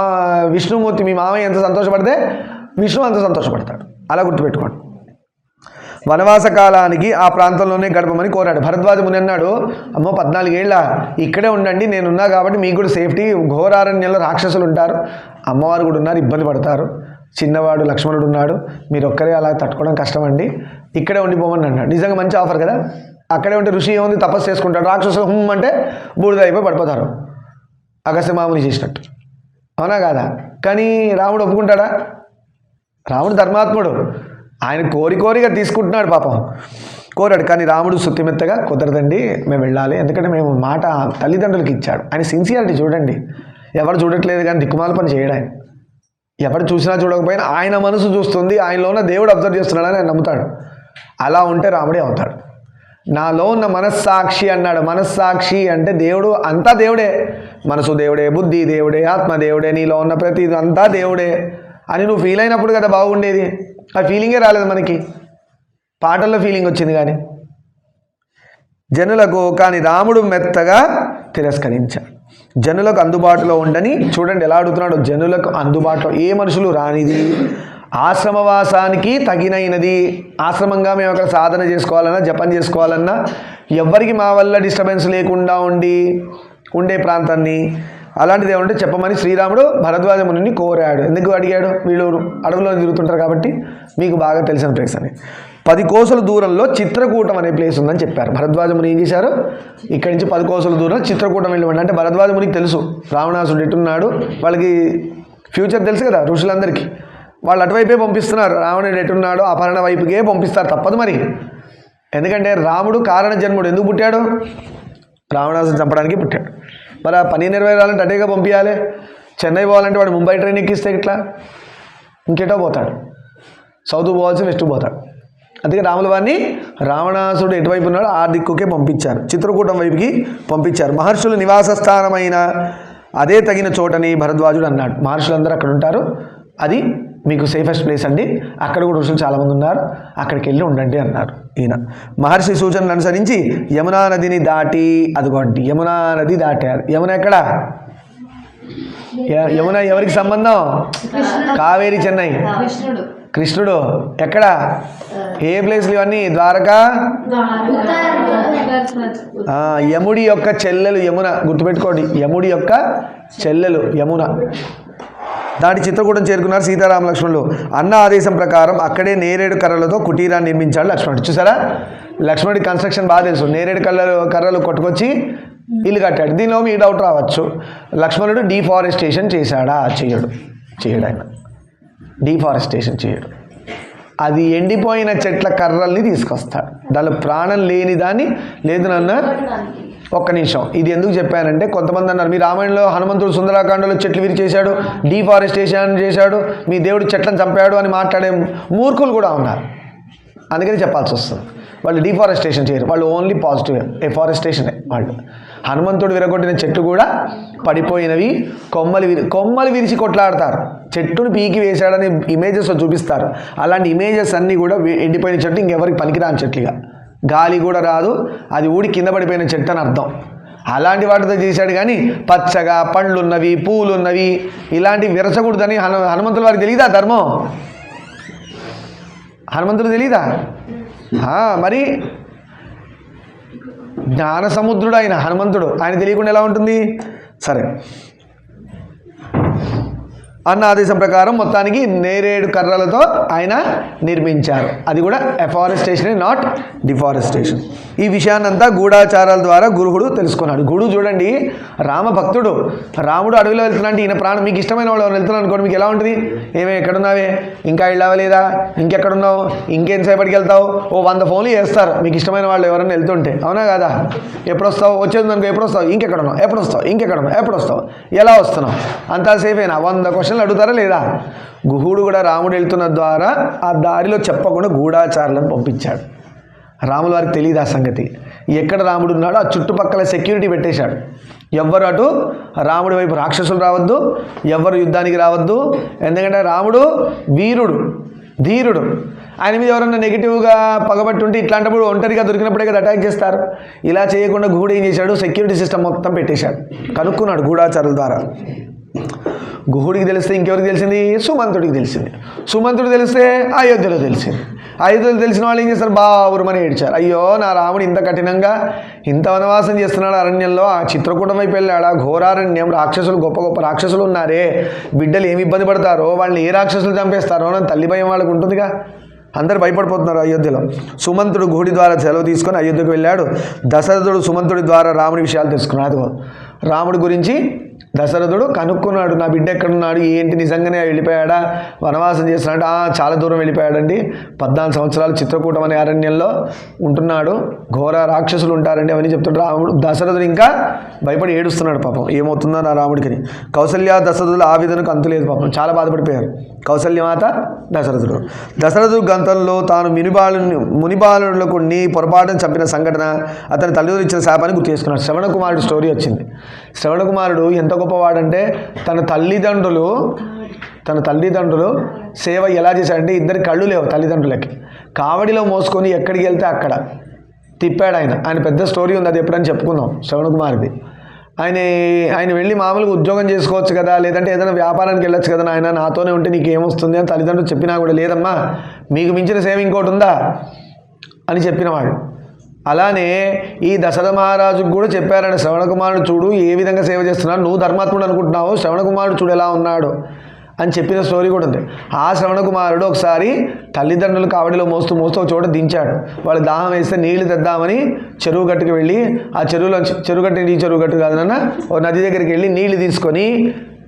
విష్ణుమూర్తి మీ మామయ్య ఎంత సంతోషపడితే విష్ణు అంత సంతోషపడతాడు. అలా గుర్తుపెట్టుకోండి. వనవాస కాలానికి ఆ ప్రాంతంలోనే గడపమని కోరాడు. భరద్వాజ ముని అన్నాడు, అమ్మో 14 ఏళ్ళ ఇక్కడే ఉండండి, నేనున్నా కాబట్టి మీకు కూడా సేఫ్టీ. ఘోరారణ్యంలో రాక్షసులు ఉంటారు, అమ్మవారు కూడా ఉన్నారు, ఇబ్బంది పడతారు, చిన్నవాడు లక్ష్మణుడు ఉన్నాడు, మీరు ఒక్కరే అలా తట్టుకోవడం కష్టమండి, ఇక్కడే ఉండిపోమని అన్నాడు. నిజంగా మంచి ఆఫర్ కదా. అక్కడే ఉంటే ఋషి ఏముంది, తపస్సు చేసుకుంటాడు, రాక్షసులు అంటే బూడిద అయిపోయి పడిపోతారు, అగస్త్య మాముని చేసినట్టు. అవునా కాదా? కానీ రాముడు ఒప్పుకుంటాడా? రాముడు ధర్మాత్ముడు, ఆయన కోరిగా తీసుకుంటున్నాడు, పాపం కోరాడు. కానీ రాముడు సుత్తిమెత్తగా కుదరదండి, మేము వెళ్ళాలి, ఎందుకంటే మేము మాట తల్లిదండ్రులకి ఇచ్చాడు. ఆయన సిన్సియారిటీ చూడండి, ఎవరు చూడట్లేదు కానీ దిక్కుమాల పని చేయడు ఆయన. ఎవరు చూసినా చూడకపోయినా ఆయన మనసు చూస్తుంది, ఆయనలో ఉన్న దేవుడు అబ్జర్వ్ చేస్తున్నాడని ఆయన నమ్ముతాడు. అలా ఉంటే రాముడే అవుతాడు. నాలో ఉన్న మనస్సాక్షి అన్నాడు. మనస్సాక్షి అంటే దేవుడు, అంతా దేవుడే, మనసు దేవుడే, బుద్ధి దేవుడే, ఆత్మ దేవుడే, నీలో ఉన్న ప్రతి అంతా దేవుడే అని నువ్వు ఫీల్ అయినప్పుడు కదా బాగుండేది. ఆ ఫీలింగే రాలేదు మనకి, పాటల్లో ఫీలింగ్ వచ్చింది కానీ జనులకు. కానీ రాముడు మెత్తగా తిరస్కరించాడు. జనులకు అందుబాటులో ఉండని, చూడండి ఎలా అడుగుతున్నాడు, జనులకు అందుబాటులో, ఏ మనుషులు రానిది, ఆశ్రమవాసానికి తగినైనది. ఆశ్రమంగా మేము అక్కడ సాధన చేసుకోవాలన్నా జపం చేసుకోవాలన్నా ఎవ్వరికి మా వల్ల డిస్టర్బెన్స్ లేకుండా ఉండే ప్రాంతాన్ని అలాంటిది ఏమంటే చెప్పమని శ్రీరాముడు భరద్వాజ మునిని కోరాడు. ఎందుకు అడిగాడు? వీళ్ళు అడవుల్లో తిరుగుతుంటారు కాబట్టి మీకు బాగా తెలిసిన ప్లేస్ అని. 10 కోసల దూరంలో చిత్రకూటం అనే ప్లేస్ ఉందని చెప్పారు. భరద్వాజ ముని ఏం చేశారు, ఇక్కడి నుంచి 10 కోసల దూరం చిత్రకూటం వెళ్ళమండి. అంటే భరద్వాజ మునికి తెలుసు రావణాసుడు ఎట్టున్నాడు, వాళ్ళకి ఫ్యూచర్ తెలుసు కదా ఋషులందరికీ. వాళ్ళు అటువైపే పంపిస్తున్నారు, రావణుడు ఎట్టున్నాడో అపహరణ వైపుకే పంపిస్తారు, తప్పదు మరి. ఎందుకంటే రాముడు కారణ జన్ముడు. ఎందుకు పుట్టాడు? రావణాసుడు చంపడానికి పుట్టాడు. మరి ఆ పని నెరవేరాలంటే అటేగా పంపించాలి. చెన్నై పోవాలంటే వాడు ముంబై ట్రైన్ ఎక్కిస్తే ఇట్లా ఇంకెటో పోతాడు, సౌత్ పోవాల్సి వెస్ట్ పోతాడు. అందుకే రాముల వారిని రావణాసుడు ఎటువైపు ఉన్నాడో ఆ దిక్కుకే పంపించారు, చిత్రకూటం వైపుకి పంపించారు. మహర్షుల నివాస స్థానమైన అదే తగిన చోటని భరద్వాజుడు అన్నాడు. మహర్షులందరూ అక్కడ ఉంటారు, అది మీకు సేఫెస్ట్ ప్లేస్ అండి, అక్కడ కూడా ఋషులు చాలామంది ఉన్నారు, అక్కడికి వెళ్ళి ఉండండి అన్నారు. ఈయన మహర్షి సూచనలు అనుసరించి యమునా నదిని దాటి, అదిగోండి యమునా నది దాటారు. యమున ఎక్కడ? యమున ఎవరికి సంబంధం? కావేరి, చెన్నై. కృష్ణుడు ఎక్కడ? ఏ ప్లేస్లు ఇవన్నీ? ద్వారకా. యముడి యొక్క చెల్లెలు యమున, గుర్తుపెట్టుకోండి, యముడి యొక్క చెల్లెలు యమున. దాటి చిత్రకూటం చేరుకున్నారు సీతారామ లక్ష్మణులు. అన్న ఆదేశం ప్రకారం అక్కడే నేరేడు కర్రలతో కుటీరాన్ని నిర్మించాడు లక్ష్మణుడు. చూసారా, లక్ష్మణుడి కన్స్ట్రక్షన్ బాగా తెలుసు. నేరేడు కర్రలు కొట్టుకొచ్చి ఇల్లు కట్టాడు. దీనిలో మీ డౌట్ రావచ్చు, లక్ష్మణుడు డీఫారెస్టేషన్ చేశాడా? చేయడు ఆయన డీఫారెస్టేషన్ చేయడు. అది ఎండిపోయిన చెట్ల కర్రల్ని తీసుకొస్తాడు, దానిలో ప్రాణం లేని దాన్ని. లేదు నాన్న ఒక్క నిమిషం, ఇది ఎందుకు చెప్పానంటే కొంతమంది అన్నారు, మీ రామాయణంలో హనుమంతుడు సుందరాకాండలో చెట్లు విరిచేశాడు, డీఫారెస్టేషన్ చేశాడు, మీ దేవుడు చెట్లను చంపాడు అని మాట్లాడే మూర్ఖులు కూడా ఉన్నారు. అందుకని చెప్పాల్సి వస్తుంది. వాళ్ళు డీఫారెస్టేషన్ చేయరు, వాళ్ళు ఓన్లీ పాజిటివ్ ఎఫారెస్టేషనే. వాళ్ళు హనుమంతుడు విరగొట్టిన చెట్లు కూడా పడిపోయినవి, కొమ్మలు విరిచి కొట్లాడతారు, చెట్టును పీకి వేశాడని ఇమేజెస్ చూపిస్తారు. అలాంటి ఇమేజెస్ అన్నీ కూడా ఎండిపోయిన చెట్టు, ఇంకెవరికి పనికిరాని చెట్లుగా, గాలి కూడా రాదు, అది ఊడి కింద పడిపోయిన చెట్టు అని అర్థం. అలాంటి వాటితో చేశాడు. కానీ పచ్చగా పండ్లున్నవి, పూలున్నవి ఇలాంటివి విరచకూడదని హనుమంతుల వారికి తెలియదా ధర్మం? హనుమంతుడు తెలీదా? మరి జ్ఞాన సముద్రుడు ఆయన హనుమంతుడు, ఆయన తెలియకుండా ఎలా ఉంటుంది? సరే, అన్న ఆదేశం ప్రకారం మొత్తానికి నేరేడు కర్రలతో ఆయన నిర్మించారు. అది కూడా ఎఫారెస్టేషన్, నాట్ డిఫారెస్టేషన్. ఈ విషయాన్నంతా గూఢాచారాల ద్వారా గురువుడు తెలుసుకున్నాడు. గురువు చూడండి, రామభక్తుడు. రాముడు అడవిలో వెళ్తున్నా, ఈయన ప్రాణం, మీకు ఇష్టమైన వాళ్ళు వెళ్తున్నాను అనుకోండి, మీకు ఎలా ఉంటుంది? ఎక్కడున్నావే, ఇంకా వెళ్ళావలేదా, ఇంకెక్కడున్నావు, ఇంకేంతసేపటికి వెళ్తావు, 100 ఫోన్లు చేస్తారు మీకు ఇష్టమైన వాళ్ళు ఎవరైనా వెళ్తుంటే. అవునా కదా? ఎప్పుడు వస్తావు? వచ్చేది అనుకో, ఎప్పుడు వస్తావు, ఇంకెక్కడున్నావు, ఎప్పుడు వస్తావు, ఇంకెక్కడున్నావు, ఎప్పుడు వస్తావు, ఎలా వస్తున్నావు, అంతా సేఫేనా? 100 క్వశ్చన్లు అడుగుతారా లేదా? గుహుడు కూడా రాముడు వెళ్తున్న ద్వారా ఆ దారిలో చెప్పకుండా గూఢాచారులను పంపించాడు. రాముల వారికి తెలియదు ఆ సంగతి. ఎక్కడ రాముడు ఉన్నాడో ఆ చుట్టుపక్కల సెక్యూరిటీ పెట్టేశాడు. ఎవ్వరు అటు రాముడి వైపు రాక్షసులు రావద్దు, ఎవ్వరు యుద్ధానికి రావద్దు. ఎందుకంటే రాముడు వీరుడు, ధీరుడు. ఆయన మీద ఎవరన్నా నెగిటివ్గా పగబట్టి ఉంటే ఇట్లాంటప్పుడు ఒంటరిగా దొరికినప్పుడే కదా అటాక్ చేస్తారు. ఇలా చేయకుండా గుహుడు ఏం చేశాడు, సెక్యూరిటీ సిస్టమ్ మొత్తం పెట్టేశాడు. కనుక్కున్నాడు గూఢాచారుల ద్వారా. గుహుడికి తెలిస్తే ఇంకెవరికి తెలిసింది? సుమంతుడికి తెలిసింది. సుమంతుడికి తెలిస్తే అయోధ్యలో తెలిసింది. అయోధ్యలో తెలిసిన వాళ్ళు ఏం చేస్తారు? బావురుమని ఏడ్చారు. అయ్యో నా రాముడు ఇంత కఠినంగా ఇంత వనవాసం చేస్తున్నాడు అరణ్యంలో, ఆ చిత్రకూటం వైపు వెళ్ళాడా, ఘోరారణ్యం, రాక్షసులు గొప్ప గొప్ప రాక్షసులు ఉన్నారే, బిడ్డలు ఏమి ఇబ్బంది పడతారో, వాళ్ళని ఏ రాక్షసులు చంపేస్తారో అని తల్లి భయం వాళ్ళకు ఉంటుందిగా. అందరూ భయపడిపోతున్నారు అయోధ్యలో. సుమంతుడు గుహుడి ద్వారా సెలవు తీసుకొని అయోధ్యకు వెళ్ళాడు. దశరథుడు సుమంతుడి ద్వారా రాముడి విషయాలు తెలుసుకున్నాడు. రాముడి గురించి దశరథుడు కనుక్కున్నాడు. నా బిడ్డ ఎక్కడున్నాడు, ఏంటి, నిజంగానే వెళ్ళిపోయాడా, వనవాసం చేస్తున్నాడు? చాలా దూరం వెళ్ళిపోయాడండి, 14 సంవత్సరాలు చిత్రకూటం అనే అరణ్యంలో ఉంటున్నాడు, ఘోర రాక్షసులు ఉంటారండి అవన్నీ చెప్తాడు రాముడు. దశరథుడు ఇంకా భయపడి ఏడుస్తున్నాడు పాపం, ఏమవుతుందో నా రాముడికి. కౌసల్య దశరథులు ఆ విధంగా అంతులేదు పాపం, చాలా బాధపడిపోయారు కౌసల్యమాత దశరథుడు. దశరథుడు గంతంలో తాను మునిబాలులకు పొరపాటును చంపిన సంఘటన, అతని తల్లిదండ్రులు ఇచ్చిన శాపాన్ని గుర్తు చేసుకున్నాడు. శ్రవణ కుమారుడు స్టోరీ వచ్చింది. శ్రవణ కుమారుడు ఎంత గొప్పవాడంటే తన తల్లిదండ్రులు సేవ ఎలా చేశాడంటే, ఇద్దరు కళ్ళు లేవు తల్లిదండ్రులకి, కావడిలో మోసుకొని ఎక్కడికి వెళ్తే అక్కడ తిప్పాడు ఆయన పెద్ద స్టోరీ ఉంది, అది ఎప్పుడని చెప్పుకుందాం శ్రవణ కుమారుది. ఆయన వెళ్ళి మామూలుగా ఉద్యోగం చేసుకోవచ్చు కదా, లేదంటే ఏదైనా వ్యాపారానికి వెళ్ళొచ్చు కదా, ఆయన నాతోనే ఉంటే నీకు ఏమొస్తుంది అని తల్లిదండ్రులు చెప్పినా కూడా, లేదమ్మా మీకు మించిన సేవ ఇంకోటి ఉందా అని చెప్పినవాడు. అలానే ఈ దశరథ మహారాజుకు కూడా చెప్పారండి, శ్రవణ కుమారుడు చూడు ఏ విధంగా సేవ చేస్తున్నాడు, నువ్వు ధర్మాత్ముడు అనుకుంటున్నావు, శ్రవణ కుమారుడు చూడు ఎలా ఉన్నాడు అని చెప్పిన స్టోరీ కూడా ఉంది. ఆ శ్రవణ కుమారుడు ఒకసారి తల్లిదండ్రులు కావడిలో మోస్తూ ఒక చోట దించాడు. వాళ్ళు దాహం వేస్తే నీళ్లు తెద్దామని చెరువు గట్టుకు వెళ్ళి, ఆ చెరువు గట్టు కాదు నాన్న, ఓ నది దగ్గరికి వెళ్ళి నీళ్లు తీసుకొని,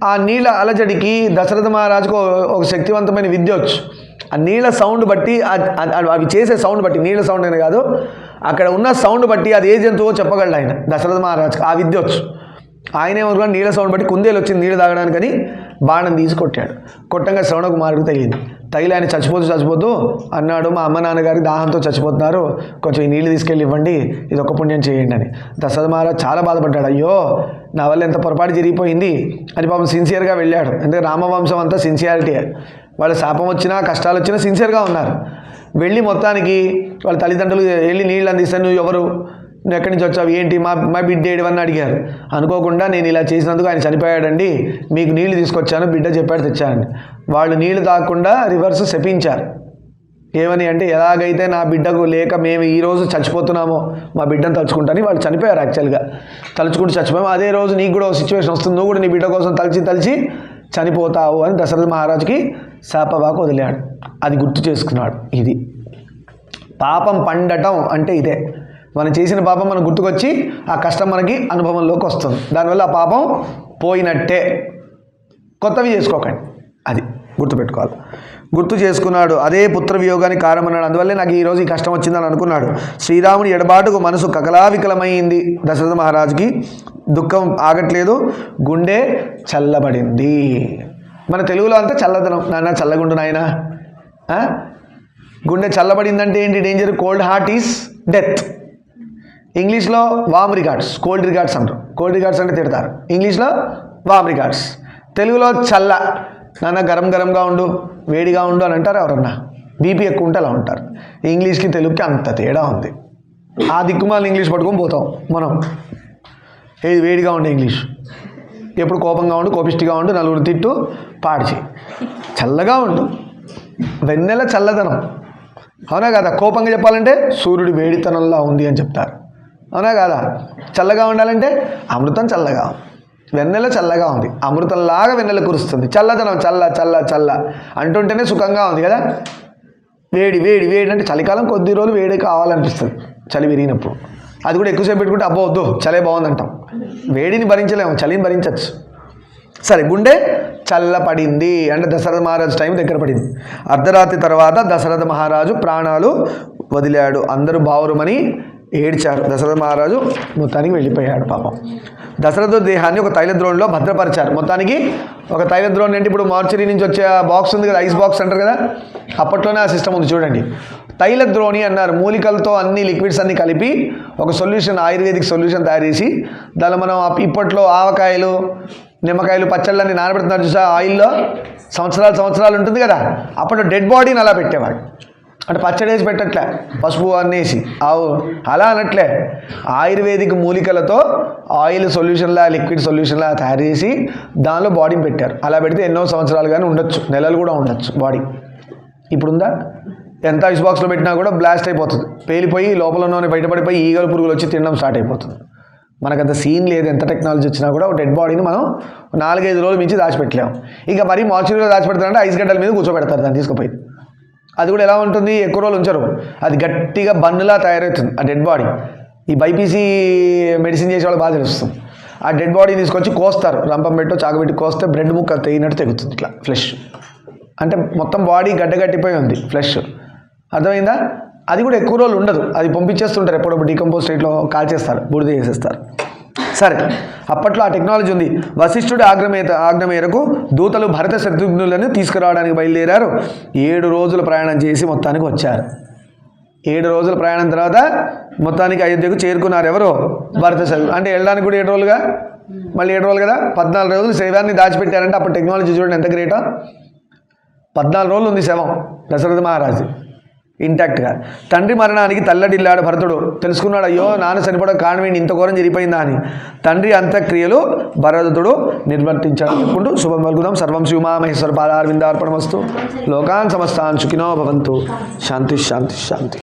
ఆ నీళ్ళ అలజడికి దశరథ మహారాజుకు ఒక శక్తివంతమైన విద్య వచ్చు. ఆ నీళ్ళ సౌండ్ బట్టి, అవి చేసే సౌండ్ బట్టి, నీళ్ళ సౌండ్ అని కాదు, అక్కడ ఉన్న సౌండ్ బట్టి అది ఏ జంతువో చెప్పగలడు ఆయన. దశరథ మహారాజుకి ఆ విద్య వచ్చు. ఆయన ఏమనుకున్నాడు, నీళ్ళ సౌండ్ బట్టి కుందేలు వచ్చింది నీళ్ళు తాగడానికని బాణం తీసి కొట్టాడు. కొట్టంగా శ్రవణ కుమారుడికి తగిలి ఆయన చచ్చిపోతూ అన్నాడు, మా అమ్మ నాన్నగారికి దాహంతో చచ్చిపోతున్నారు, కొంచెం ఈ నీళ్ళు తీసుకెళ్ళి ఇవ్వండి, ఇది ఒక పుణ్యం చేయండి అని. దశరథ మహారాజు చాలా బాధపడ్డాడు. అయ్యో నా వల్ల ఎంత పొరపాటు జరిగిపోయింది అని పాపం సిన్సియర్గా వెళ్ళాడు. ఎందుకంటే రామవంశం అంతా సిన్సియారిటీ, వాళ్ళ శాపం వచ్చినా కష్టాలు వచ్చినా సిన్సియర్గా ఉన్నారు. వెళ్ళి మొత్తానికి వాళ్ళ తల్లిదండ్రులు వెళ్ళి నీళ్ళు అందిస్తాను, నువ్వు ఎవరు, నువ్వు ఎక్కడి నుంచి వచ్చావు, ఏంటి, మా బిడ్డ ఏడివన్నీ అడిగారు. అనుకోకుండా నేను ఇలా చేసినందుకు ఆయన చనిపోయాడండి, మీకు నీళ్లు తీసుకొచ్చాను, బిడ్డ చెప్పాడు తెచ్చానండి. వాళ్ళు నీళ్లు తాగకుండా రివర్స్ శపించారు. ఏమని అంటే, ఎలాగైతే నా బిడ్డకు లేక మేము ఈరోజు చచ్చిపోతున్నామో మా బిడ్డను తలుచుకుంటాని వాళ్ళు చనిపోయారు. యాక్చువల్గా తలుచుకుంటూ చచ్చిపోయాము, అదే రోజు నీకు కూడా ఒక సిచ్యువేషన్ వస్తుంది, నువ్వు కూడా నీ బిడ్డ కోసం తలిచి చనిపోతావు అని దశరథ మహారాజుకి శాపవాకు వదిలాడు. అది గుర్తు చేసుకున్నాడు. ఇది పాపం పండటం అంటే ఇదే. మనం చేసిన పాపం మనకు గుర్తుకొచ్చి ఆ కష్టం మనకి అనుభవంలోకి వస్తుంది, దానివల్ల ఆ పాపం పోయినట్టే. కొత్తవి చేసుకోకండి, అది గుర్తుపెట్టుకోవాలి. గుర్తు చేసుకున్నాడు. అదే పుత్ర వియోగానికి కారణమన్నాడు. అందువల్లే నాకు ఈరోజు ఈ కష్టం వచ్చిందని అనుకున్నాడు. శ్రీరాముని ఎడబాటుకు మనసు కకలావికలమైంది. దశరథ మహారాజుకి దుఃఖం ఆగట్లేదు, గుండె చల్లబడింది. మన తెలుగులో అంతా చల్లదనం, నాన్న చల్లగుండు నాయన. గుండె చల్లబడిందంటే ఏంటి danger? Cold heart is death. ఇంగ్లీష్లో వామ్ రిగార్డ్స్, కోల్డ్ రిగార్డ్స్ అంటారు. కోల్డ్ రిగార్డ్స్ అంటే తిడతారు, ఇంగ్లీష్లో వామ్ రిగార్డ్స్. తెలుగులో చల్ల, నాన్న గరంగా ఉండు, వేడిగా ఉండు అని అంటారు ఎవరన్నా. బీపీ ఎక్కువ ఉంటే అలా ఉంటారు. ఇంగ్లీష్కి తెలుగుకి అంత తేడా ఉంది. ఆ దిక్కుమాలని ఇంగ్లీష్ పట్టుకొని పోతాం మనం. ఏది వేడిగా ఉండే ఇంగ్లీష్, ఎప్పుడు కోపంగా ఉండు, కోపిష్టిగా ఉండు, నలుగురు తిట్టు, పాడిచి. చల్లగా ఉండు, వెన్నెల చల్లదనం, అవునా కదా? కోపంగా చెప్పాలంటే సూర్యుడు వేడితనంలా ఉంది అని చెప్తారు, అవునా కదా? చల్లగా ఉండాలంటే అమృతం చల్లగా ఉంది, వెన్నెల చల్లగా ఉంది, అమృతంలాగా వెన్నెల కురుస్తుంది. చల్లదనం, చల్ల అంటుంటేనే సుఖంగా ఉంది కదా. వేడి అంటే చలికాలం కొద్ది రోజులు వేడి కావాలనిపిస్తుంది, చలి విరిగినప్పుడు. అది కూడా ఎక్కువసేపు పెట్టుకుంటే అబ్బో వద్దు చలే బాగుందంటాం. వేడిని భరించలేము, చలిని భరించవచ్చు. సరే, గుండె చల్లపడింది అంటే దశరథ మహారాజు టైం దగ్గర పడింది. అర్ధరాత్రి తర్వాత దశరథ మహారాజు ప్రాణాలు వదిలాడు. అందరూ బావురుమని ఏడ్చారు. దశరథ మహారాజు మొత్తానికి వెళ్ళిపోయాడు పాపం. దశరథ దేహాన్ని ఒక తైలద్రోణిలో భద్రపరిచారు. మొత్తానికి ఒక తైలద్రోణి అంటే ఇప్పుడు మార్చరీ నుంచి వచ్చే బాక్స్ ఉంది కదా, ఐస్ బాక్స్ అంటారు కదా, అప్పట్లోనే ఆ సిస్టమ్ ఉంది చూడండి. తైలద్రోణి అన్నారు. మూలికలతో అన్ని లిక్విడ్స్ అన్ని కలిపి ఒక సొల్యూషన్, ఆయుర్వేదిక్ సొల్యూషన్ తయారు చేసి దానిలో మనం ఇప్పట్లో ఆవకాయలు, నిమ్మకాయలు పచ్చళ్ళని నానబెడుతున్నారు చూసా ఆయిల్లో, సంవత్సరాలు ఉంటుంది కదా. అప్పుడు డెడ్ బాడీని అలా పెట్టేవాడు. అంటే పచ్చడి వేసి పెట్టట్లే, పసుపు అన్నేసి అలా అనట్లే, ఆయుర్వేదిక్ మూలికలతో ఆయిల్ సొల్యూషన్లా, లిక్విడ్ సొల్యూషన్లా తయారు చేసి దానిలో బాడీని పెట్టారు. అలా పెడితే ఎన్నో సంవత్సరాలు కానీ ఉండొచ్చు, నెలలు కూడా ఉండొచ్చు బాడీ. ఇప్పుడుందా? ఎంత ఐస్ బాక్స్లో పెట్టినా కూడా బ్లాస్ట్ అయిపోతుంది, పేలిపోయి లోపల నూనె బయటపడిపోయి ఈగలు పురుగులు వచ్చి తినడం స్టార్ట్ అయిపోతుంది. మనకంత సీన్ లేదు, ఎంత టెక్నాలజీ వచ్చినా కూడా ఒక డెడ్ బాడీని మనం 4-5 రోజులు మించి దాచిపెట్టలేము. ఇక మరీ మార్చురీలో దాచిపెడతారంటే ఐస్ గడ్డల మీద కూర్చోబెడతారు దాన్ని తీసుకుపోయి. అది కూడా ఎలా ఉంటుంది, ఎక్కువ రోజులు ఉంచరు, అది గట్టిగా బన్నులా తయారవుతుంది ఆ డెడ్ బాడీ. ఈ బైపీసీ మెడిసిన్ చేసే వాళ్ళు బాగా తెలుస్తుంది. ఆ డెడ్ బాడీని తీసుకొచ్చి కోస్తారు, రంపం పెట్టో చాకు పెట్టి కోస్తే బ్రెడ్ ముక్క తెగినట్టు తెగుతుంది ఇట్లా ఫ్లెష్. అంటే మొత్తం బాడీ గడ్డగట్టిపోయి ఉంది ఫ్లెష్, అర్థమైందా? అది కూడా ఎక్కువ రోజులు ఉండదు, అది పంపించేస్తుంటారు, ఎప్పుడప్పుడు డీకంపోజ్ స్టేట్లో కాల్చేస్తారు, బూడిద చేసేస్తారు. సరే, అప్పట్లో ఆ టెక్నాలజీ ఉంది. వశిష్ఠుడి ఆజ్ఞ మేరకు దూతలు భరత శత్రుఘ్నులను తీసుకురావడానికి బయలుదేరారు. 7 రోజుల ప్రయాణం చేసి మొత్తానికి వచ్చారు. 7 రోజుల ప్రయాణం తర్వాత మొత్తానికి అయోధ్యకు చేరుకున్నారు. ఎవరు? భరత శత్రుఘ్నులు. అంటే వెళ్ళడానికి కూడా 7 రోజులుగా, మళ్ళీ 7 రోజులు కదా, 14 రోజులు శవాన్ని దాచిపెట్టారంటే అప్పుడు టెక్నాలజీ చూడండి ఎంత గ్రేటో. 14 రోజులు ఉంది శవం దశరథ మహారాజు ఇంటాక్ట్గా. తండ్రి మరణానికి తల్లడిల్లాడు భరతుడు. తెలుసుకున్నాడు, అయ్యో నాన్న చనిపోవడం కారణం ఏంటి, ఇంత ఘోరం జరిగిపోయిందా అని. తండ్రి అంత్యక్రియలు భరతుడు నిర్వర్తించాడు. చెప్పుకుంటూ శుభం పలుకుదాం. సర్వం శివమామహేశ్వర పాదారవిందార్పణమస్తు. లోకాన్ సమస్తాన్ సుఖినో భవంతు. శాంతి శాంతి శాంతి.